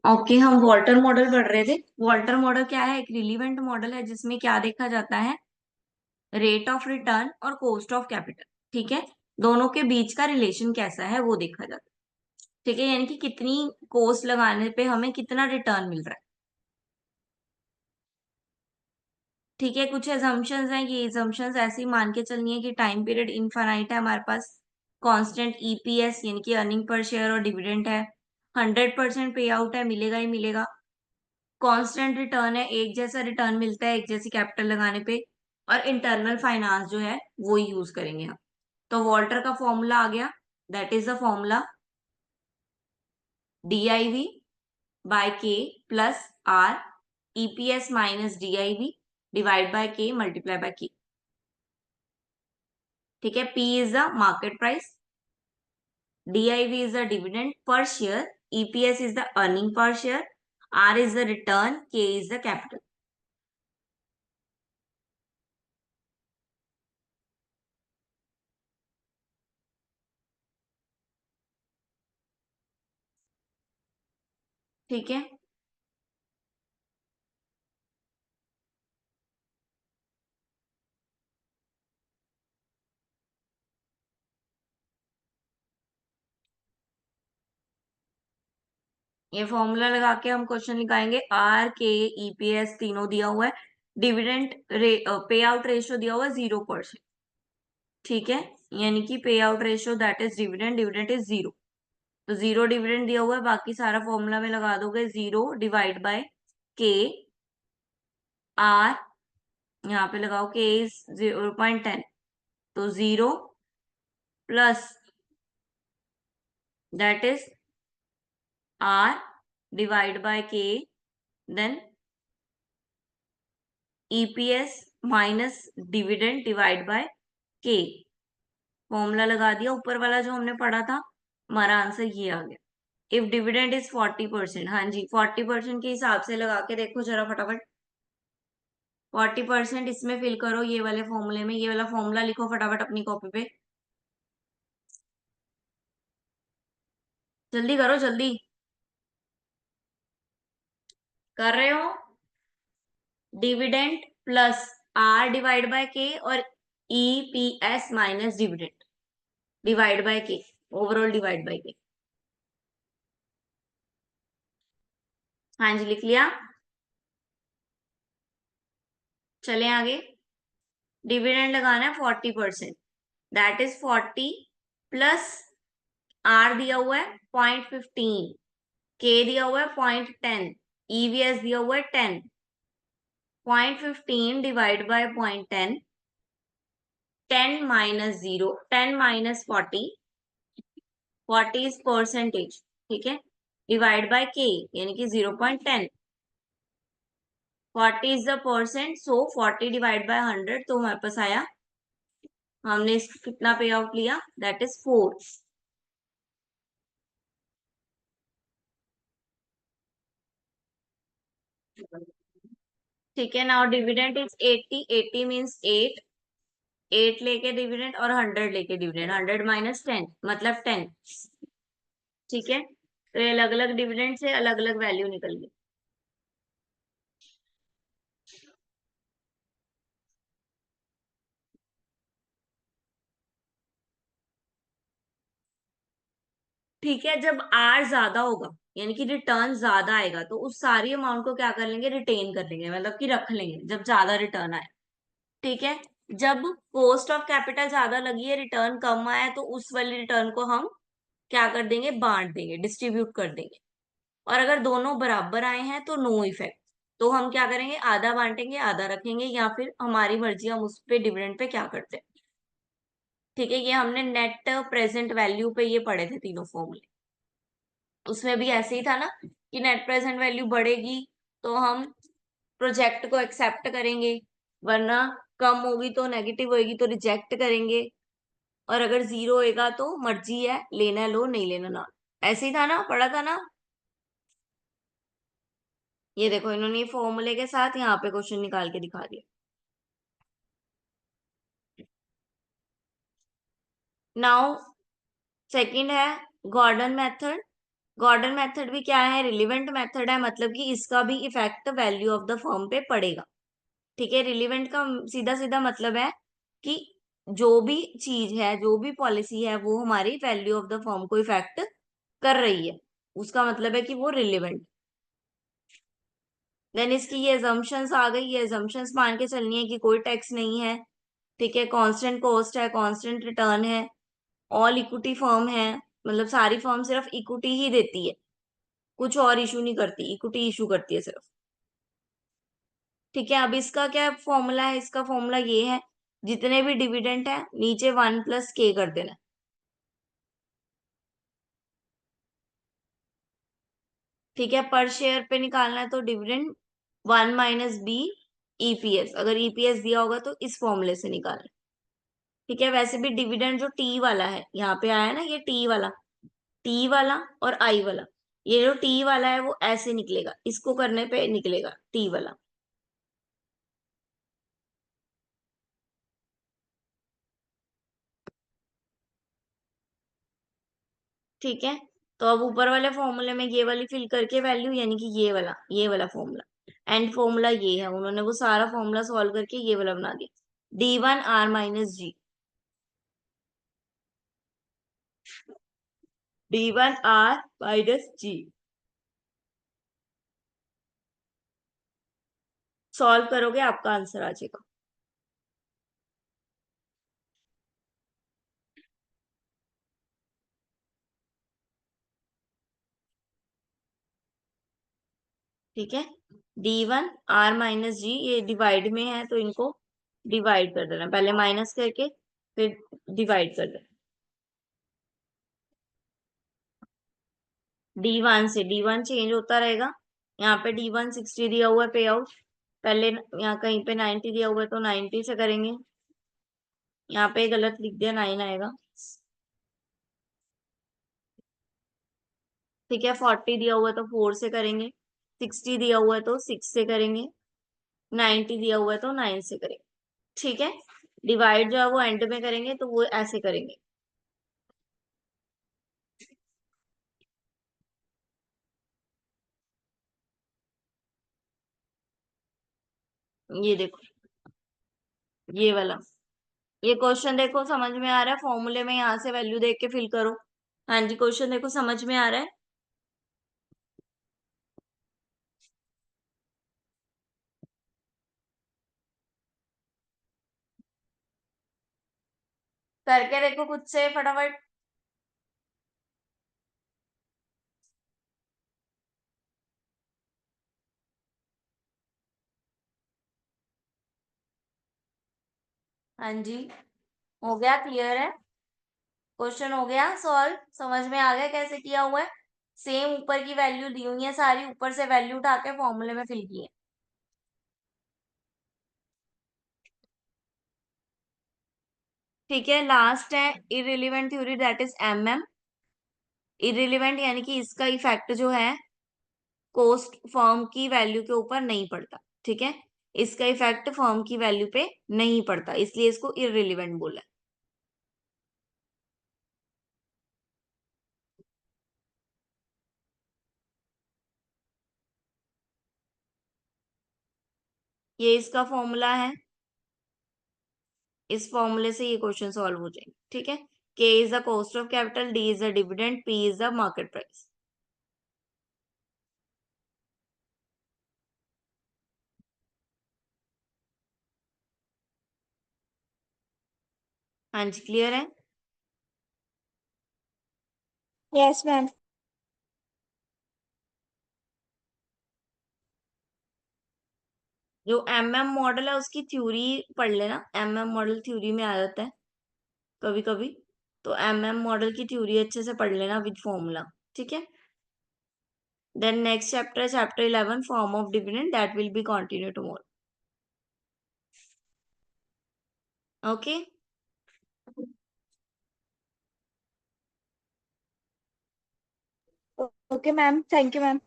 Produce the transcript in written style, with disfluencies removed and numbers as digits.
Okay, हम Walter model पढ़ रहे थे। वॉल्टर मॉडल क्या है? एक रिलीवेंट मॉडल है जिसमें क्या देखा जाता है? रेट ऑफ रिटर्न और कॉस्ट ऑफ कैपिटल। ठीक है, दोनों के बीच का रिलेशन कैसा है वो देखा जाता है। ठीक है, यानी कि कितनी कॉस्ट लगाने पे हमें कितना रिटर्न मिल रहा है। ठीक है, कुछ एजम्पशंस हैं। ये एजम्पशंस ऐसी मान के चलनी है कि टाइम पीरियड इनफाइनाइट है हमारे पास। कांस्टेंट ईपीएस यानी कि अर्निंग पर शेयर और डिविडेंड है। 100% पे आउट है, मिलेगा ही मिलेगा। कांस्टेंट रिटर्न है, एक जैसा रिटर्न मिलता है एक जैसी कैपिटल लगाने पे। और इंटरनल फाइनेंस जो है वो ही यूज करेंगे हम। तो वॉल्टर का फॉर्मूला आ गया। That is the formula DIV by K plus R, EPS minus DIV divide by K multiply by K. ठीक है, P is the market price, DIV is the dividend per share, EPS is the earning per share, R is the return, K is the capital. ठीक है, ये formula लगा के हम question निकालेंगे। RK EPS तीनों दिया हुआ है। डिविडेंड पे आउट रेशियो दिया हुआ है 0%। ठीक है, यानी कि पे out ratio that is dividend, dividend is 0। तो 0 डिविडेंड दिया हुआ है, बाकी सारा फॉर्मूला में लगा दोगे। 0 डिवाइड बाय के, आर यहाँ पे लगाओ, के इज 0.10। तो 0 plus that is R divide by K, then EPS minus dividend divide by K. Formula लगा दिया, ऊपर वाला जो हमने पढ़ा था, हमारा आंसर ये आ गया। इफ डिविडेंड इज 40%, हाँ जी 40% के हिसाब से लगा के देखो जरा फटाफट। 40% इसमें फिल करो, ये वाले फॉर्मूले में। ये वाला फॉर्मूला लिखो फटाफट अपनी कॉपी पे। जल्दी करो जल्दी। कर रहे हो? Dividend plus R divide by के और EPS minus dividend divide by के, ओवरऑल डिवाइड बाय के। हाँ जी, लिख लिया। चले आगे। डिविडेंड लगाना है 40%, दैट इज 40 प्लस R दिया हुआ है 0.15, K दिया हुआ है 0.10, EVS दिया हुआ है 10। 0.15 divide by 0.10, 10 minus 0, 10 minus 40, 40 is percentage. ठीक है, डिवाइड बाय के यानी कि 0.10। 40 is the percent, so 40 divide by 100, तो हमारे पास आया। हमने इसको कितना पे आउट लिया? That is 4। ठीक है, नाउ डिविडेंड इज 80, 80 मीन्स 8। 8 लेके डिविडेंड और 100 लेके डिविडेंड, 100 माइनस 10 मतलब 10। ठीक है, तो ये अलग अलग डिविडेंड से अलग अलग वैल्यू निकल गई। ठीक है, जब आर ज्यादा होगा यानी कि रिटर्न ज्यादा आएगा तो उस सारी अमाउंट को क्या कर लेंगे? रिटेन कर लेंगे, मतलब कि रख लेंगे जब ज्यादा रिटर्न आए। ठीक है, जब कॉस्ट ऑफ कैपिटल ज्यादा लगी है, रिटर्न कम आया है, तो उस वाली रिटर्न को हम क्या कर देंगे? बांट देंगे, डिस्ट्रीब्यूट कर देंगे। और अगर दोनों बराबर आए हैं तो नो इफेक्ट। तो हम क्या करेंगे? आधा बांटेंगे आधा रखेंगे, या फिर हमारी मर्जी, हम उस पे डिविडेंड पे क्या करते हैं। ठीक है, ये हमने नेट प्रेजेंट वैल्यू पे ये पढ़े थे तीनों फॉर्मूले। उसमें भी ऐसे ही था ना कि नेट प्रेजेंट वैल्यू बढ़ेगी तो हम प्रोजेक्ट को एक्सेप्ट करेंगे, वरना कम होगी तो नेगेटिव होगी तो रिजेक्ट करेंगे, और अगर जीरो होएगा तो मर्जी है, लेना लो नहीं लेना ना। ऐसे ही था ना, पढ़ा था ना। ये देखो, इन्होंने ये फॉर्मूले के साथ यहाँ पे क्वेश्चन निकाल के दिखा दिया। नाउ सेकंड है गॉर्डन मेथड। गॉर्डन मेथड भी क्या है, रिलीवेंट मेथड है, मतलब कि इसका भी effect value of the firm पे पड़ेगा। ठीक है, रिलीवेंट का सीधा सीधा मतलब है कि जो भी चीज है, जो भी पॉलिसी है, वो हमारी वैल्यू ऑफ द फर्म को इफेक्ट कर रही है, उसका मतलब है कि वो रिलीवेंट। देन इसकी ये एजम्पशंस आ गई, ये एजम्पशंस मान के चलनी है कि कोई टैक्स नहीं है। ठीक है, कांस्टेंट कॉस्ट है, कांस्टेंट रिटर्न है, ऑल इक्विटी फर्म है, मतलब सारी फर्म सिर्फ इक्विटी ही देती है, कुछ और इशू नहीं करती, इक्विटी इशू करती है सिर्फ। ठीक है, अब इसका क्या फॉर्मूला है, इसका फॉर्मूला ये है, जितने भी डिविडेंड है नीचे 1 + k कर देना। ठीक है, पर शेयर पे निकालना है तो डिविडेंड 1 - b ईपीएस, अगर ईपीएस दिया होगा तो इस फॉर्मूले से निकालना। ठीक है, वैसे भी डिविडेंड जो टी वाला है यहाँ पे आया ना, ये टी वाला, टी वाला और आई वाला, ये जो टी वाला है वो ऐसे निकलेगा, इसको करने पे निकलेगा टी वाला। ठीक है, तो अब ऊपर वाले फॉर्मूले में ये वाली फिल करके वैल्यू, यानी कि ये वाला फॉर्मूला, एंड फॉर्मूला ये है, उन्होंने वो सारा फॉर्मूला सॉल्व करके ये वाला बना दिया, D1R - G, D1R - G। Solve करोगे आपका आंसर आ जाएगा। ठीक है, D1R - G, ये डिवाइड में है तो इनको डिवाइड कर देना, पहले माइनस करके फिर डिवाइड कर देना। D1 से D1 चेंज होता रहेगा, यहाँ पे D1 60 दिया हुआ है पे आउट, पहले यहाँ कहीं पे 90 दिया हुआ है तो 90 से करेंगे, यहाँ पे गलत लिख दिया, 9 आएगा। ठीक है, 40 दिया हुआ है तो 4 से करेंगे, 60 दिया हुआ है तो 6 से करेंगे, 90 दिया हुआ है तो 9 से करेंगे। ठीक है, डिवाइड जो है वो एंड में करेंगे तो वो ऐसे करेंगे। ये देखो, ये वाला, ये क्वेश्चन देखो समझ में आ रहा है, फॉर्मूले में यहाँ से वैल्यू देख के फिल करो। हाँ जी, क्वेश्चन देखो समझ में आ रहा है। करके देखो खुद से फटाफट। हाँ जी, हो गया, क्लियर है, क्वेश्चन हो गया सॉल्व, समझ में आ गया कैसे किया हुआ है। सेम ऊपर की वैल्यू दी हुई है सारी, ऊपर से वैल्यू उठा के फॉर्मूले में फिल की है। ठीक है, लास्ट है irrelevant theory, that is MM. Irrelevant यानी कि इसका इफेक्ट जो है कोस्ट फर्म की वैल्यू के ऊपर नहीं पड़ता। ठीक है, इसका इफेक्ट फर्म की वैल्यू पे नहीं पड़ता, इसलिए इसको इररिलेवेंट बोला है। ये इसका फॉर्मूला है, इस फॉर्मूले से ये क्वेश्चन सॉल्व हो जाएंगे। ठीक है, के is the cost of capital, D is the dividend, P is the market price. हाँ जी, क्लियर है। Yes ma'am. जो एमएम मॉडल है उसकी थ्योरी पढ़ लेना, एमएम मॉडल थ्योरी में आ जाता है कभी कभी, तो एमएम मॉडल की थ्योरी अच्छे से पढ़ लेना विद फॉर्मूला। ठीक है, then next chapter, chapter 11, form of dividend, that will be continue tomorrow. Okay, okay ma'am, thank you ma'am.